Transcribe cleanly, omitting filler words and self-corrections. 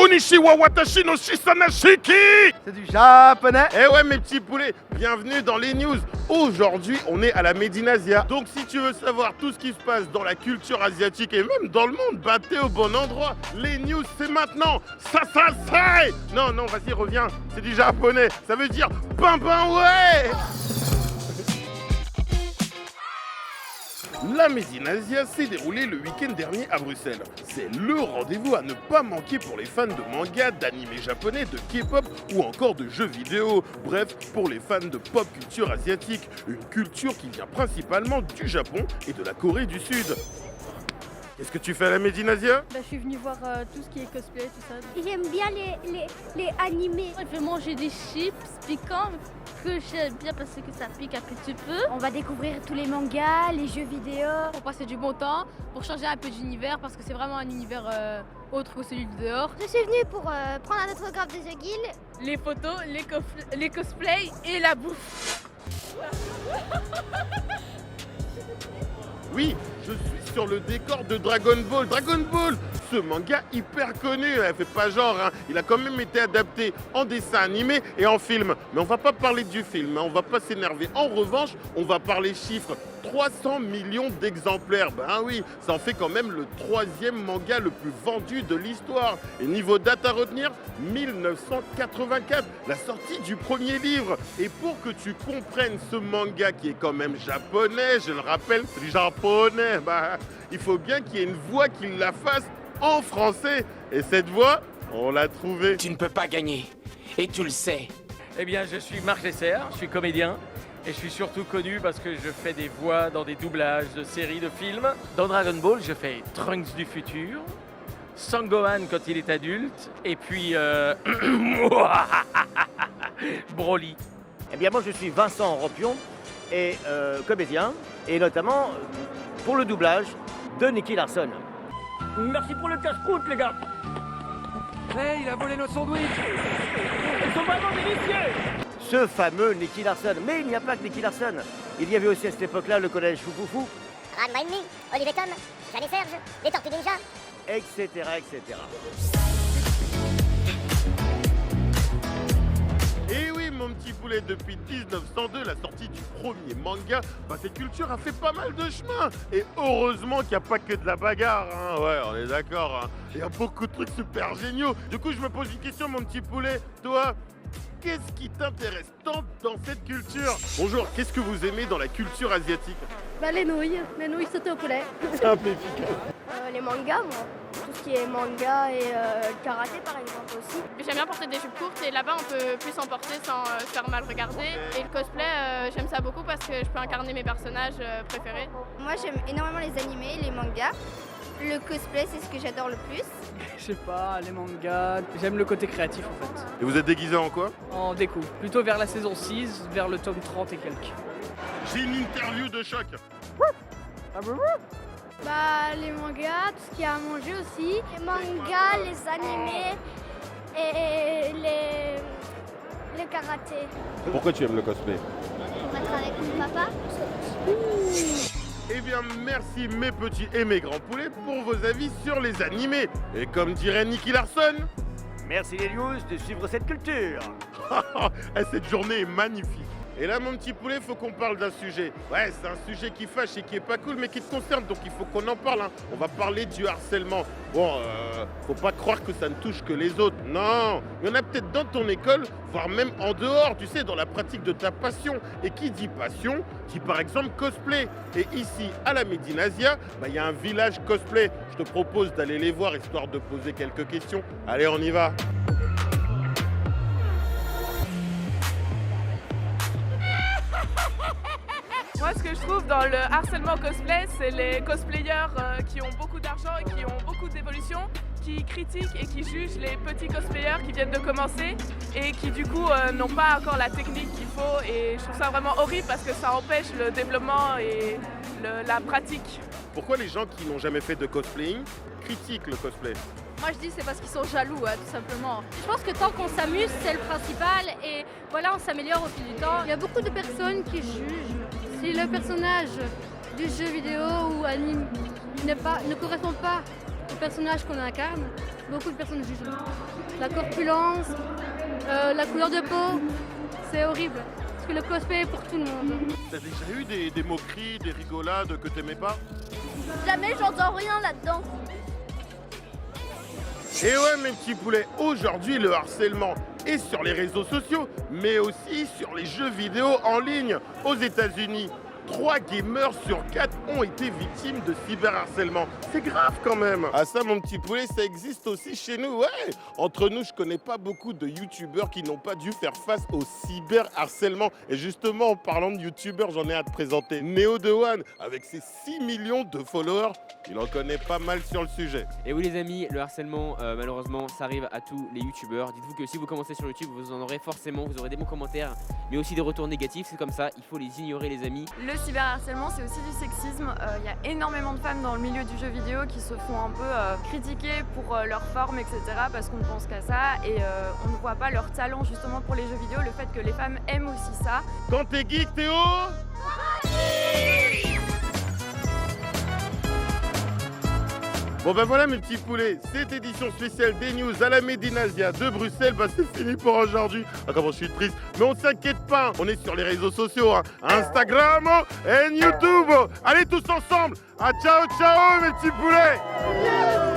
Konnichiwa watashi no shisanashiki. C'est du japonais. Eh ouais mes petits poulets, bienvenue dans les news. Aujourd'hui on est à la Medinasia. Donc si tu veux savoir tout ce qui se passe dans la culture asiatique et même dans le monde, bah t'es au bon endroit. Les news c'est maintenant. Ça. Non, vas-y reviens, c'est du japonais. Ça veut dire ben ouais. La Medinasia s'est déroulée le week-end dernier à Bruxelles. C'est le rendez-vous à ne pas manquer pour les fans de manga, d'anime japonais, de K-pop ou encore de jeux vidéo. Bref, pour les fans de pop culture asiatique, une culture qui vient principalement du Japon et de la Corée du Sud. Qu'est-ce que tu fais à la Medinasia? Je suis venue voir tout ce qui est cosplay, tout ça. J'aime bien les animés. Je vais manger des chips piquants que j'aime bien parce que ça pique un petit peu. On va découvrir tous les mangas, les jeux vidéo. Pour passer du bon temps, pour changer un peu d'univers parce que c'est vraiment un univers autre que celui de dehors. Je suis venue pour prendre un autographe de The Guild. Les photos, les cosplays et la bouffe. Oui, je suis sur le décor de Dragon Ball. Dragon Ball, ce manga hyper connu, elle fait pas genre, hein. Il a quand même été adapté en dessin animé et en film. Mais on va pas parler du film, hein. On va pas s'énerver. En revanche, on va parler chiffres. 300 millions d'exemplaires, ben oui, ça en fait quand même le 3e manga le plus vendu de l'histoire. Et niveau date à retenir, 1984, la sortie du premier livre. Et pour que tu comprennes ce manga qui est quand même japonais, je le rappelle, c'est du japonais, bah, il faut bien qu'il y ait une voix qui la fasse en français. Et cette voix, on l'a trouvée. Tu ne peux pas gagner, et tu le sais. Eh bien, je suis Marc Lesser, je suis comédien. Et je suis surtout connu parce que je fais des voix dans des doublages de séries, de films. Dans Dragon Ball, je fais Trunks du futur, Sangohan quand il est adulte, et puis Broly. Eh bien moi je suis Vincent Ropion, et comédien, et notamment pour le doublage de Nicky Larson. Merci pour le casse-croûte les gars. Hey, il a volé nos sandwichs. Ils sont vraiment délicieux. Ce fameux Nicky Larson. Mais il n'y a pas que Nicky Larson. Il y avait aussi à cette époque-là le collège Foufoufou, Ranma Me, Olivier Tom, Jeanne et Serge, les Tortues Ninja. etc., etc. Et oui mon petit poulet, depuis 1902, la sortie du premier manga, bah, cette culture a fait pas mal de chemin. Et heureusement qu'il n'y a pas que de la bagarre, hein. Ouais, on est d'accord, hein. Il y a beaucoup de trucs super géniaux. Du coup, je me pose une question, mon petit poulet. Toi, qu'est-ce qui t'intéresse tant dans cette culture? Bonjour, qu'est-ce que vous aimez dans la culture asiatique? Les nouilles sautées au poulet. C'est un peu efficace. Les mangas, moi. Tout ce qui est manga et karaté, par exemple, aussi. J'aime bien porter des jupes courtes et là-bas on peut plus s'en porter sans se faire mal regarder. Et le cosplay, j'aime ça beaucoup parce que je peux incarner mes personnages préférés. Moi, j'aime énormément les animés, les mangas. Le cosplay, c'est ce que j'adore le plus. Je sais pas, les mangas, j'aime le côté créatif en fait. Et vous êtes déguisé en quoi? En déco, plutôt vers la saison 6, vers le tome 30 et quelques. J'ai une interview de choc. Les mangas, tout ce qu'il y a à manger aussi. Les mangas, les animés et le karaté. Pourquoi tu aimes le cosplay? Pour être avec mon papa. Eh bien, merci mes petits et mes grands poulets pour vos avis sur les animés. Et comme dirait Nicky Larson, Merci les news de suivre cette culture. cette journée est magnifique. Et là, mon petit poulet, faut qu'on parle d'un sujet. Ouais, c'est un sujet qui fâche et qui est pas cool, mais qui te concerne, donc il faut qu'on en parle, hein. On va parler du harcèlement. Bon, faut pas croire que ça ne touche que les autres. Non, il y en a peut-être dans ton école, voire même en dehors, tu sais, dans la pratique de ta passion. Et qui dit passion, dit par exemple cosplay. Et ici, à la Medinasia, il y a un village cosplay. Je te propose d'aller les voir, histoire de poser quelques questions. Allez, on y va. Moi ce que je trouve dans le harcèlement cosplay, c'est les cosplayers qui ont beaucoup d'argent et qui ont beaucoup d'évolution, qui critiquent et qui jugent les petits cosplayers qui viennent de commencer et qui du coup n'ont pas encore la technique qu'il faut, et je trouve ça vraiment horrible parce que ça empêche le développement et la pratique. Pourquoi les gens qui n'ont jamais fait de cosplaying critiquent le cosplay? Moi je dis c'est parce qu'ils sont jaloux, tout simplement. Je pense que tant qu'on s'amuse, c'est le principal et voilà, on s'améliore au fil du temps. Il y a beaucoup de personnes qui jugent. Si le personnage du jeu vidéo ou anime ne correspond pas au personnage qu'on incarne, Beaucoup de personnes jugent. La corpulence, la couleur de peau, c'est horrible. Parce que le cosplay est pour tout le monde. T'as déjà eu des moqueries, des rigolades que t'aimais pas? Jamais j'entends rien là-dedans. Et ouais mes petits poulets, aujourd'hui le harcèlement est sur les réseaux sociaux, mais aussi sur les jeux vidéo en ligne. Aux États-Unis, 3 gamers sur 4 ont été victimes de cyberharcèlement. C'est grave quand même. Ah ça mon petit poulet, ça existe aussi chez nous, ouais. Entre nous, je connais pas beaucoup de youtubeurs qui n'ont pas dû faire face au cyberharcèlement. Et justement, en parlant de youtubeurs, j'en ai à te présenter Neo The One. Avec ses 6 millions de followers, il en connaît pas mal sur le sujet. Et oui les amis, le harcèlement, malheureusement, ça arrive à tous les youtubeurs. Dites-vous que si vous commencez sur YouTube, vous en aurez forcément, vous aurez des bons commentaires, mais aussi des retours négatifs. C'est comme ça, il faut les ignorer les amis. Le cyberharcèlement, c'est aussi du sexisme. Il y a énormément de femmes dans le milieu du jeu vidéo qui se font un peu critiquer pour leur forme, etc. parce qu'on ne pense qu'à ça et on ne voit pas leur talent justement pour les jeux vidéo, le fait que les femmes aiment aussi ça. Quand t'es geek, Théo, bon ben voilà mes petits poulets, cette édition spéciale des news à la Médinasia de Bruxelles, bah c'est fini pour aujourd'hui. Ah comment je suis triste, mais on s'inquiète pas, on est sur les réseaux sociaux, hein. Instagram et YouTube. Allez tous ensemble, ah ciao ciao mes petits poulets.